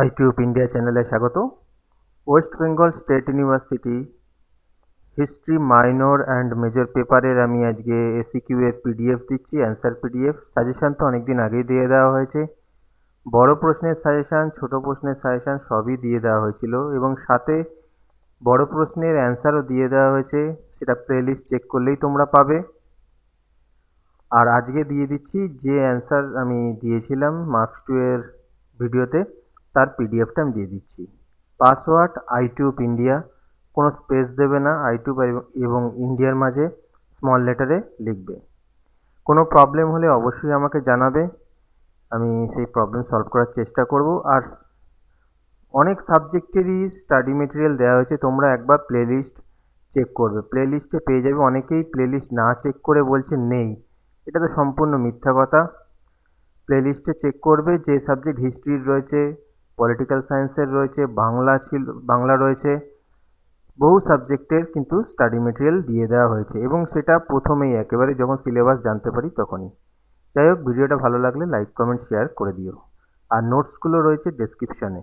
আইটিউব India চ্যানেলে স্বাগত। West Bengal state university history minor and major পেপারের আমি আজকে এসিকিউ এর পিডিএফ দিচ্ছি, অ্যান্সার পিডিএফ। সাজেশান তো অনেকদিন আগেই দিয়ে দেওয়া হয়েছে। বড় প্রশ্নের সাজেশান, ছোট প্রশ্নের সাজেশান সবই দিয়ে দেওয়া হয়েছিল এবং সাথে বড় প্রশ্নের অ্যান্সারও দিয়ে দেওয়া হয়েছে। সেটা প্লেলিস্ট চেক করলেই তোমরা পাবে। আর আজকে দিয়ে দিচ্ছি যে অ্যান্সার আমি দিয়েছিলাম মার্কস 2 এর ভিডিওতে, তার পিডিএফটা আমি দিয়ে দিচ্ছি। পাসওয়ার্ড আইটিউব ইন্ডিয়া, কোনো স্পেস দেবে না, আইটিউব এবং ইন্ডিয়ার মাঝে স্মল লেটারে লিখবে। কোনো প্রবলেম হলে অবশ্যই আমাকে জানাবে, আমি সেই প্রবলেম সলভ করার চেষ্টা করব। আর অনেক সাবজেক্টেরই স্টাডি মেটেরিয়াল দেওয়া হয়েছে, তোমরা একবার প্লেলিস্ট চেক করবে, প্লেলিস্টে পেয়ে যাবে। অনেকেই প্লেলিস্ট না চেক করে বলছে নেই, এটা তো সম্পূর্ণ মিথ্যা কথা। প্লেলিস্টে চেক করবে, যে সাবজেক্ট হিস্ট্রির রয়েছে, পলিটিক্যাল সায়েন্সের রয়েছে, বাংলা রয়েছে, বহু সাবজেক্টের কিন্তু স্টাডি মেটেরিয়াল দিয়ে দেওয়া হয়েছে এবং সেটা প্রথমেই একেবারে যখন সিলেবাস জানতে পারি তখনই। যাই হোক, ভিডিওটা ভালো লাগলে লাইক কমেন্ট শেয়ার করে দিও। আর নোটসগুলো রয়েছে ডেসক্রিপশানে।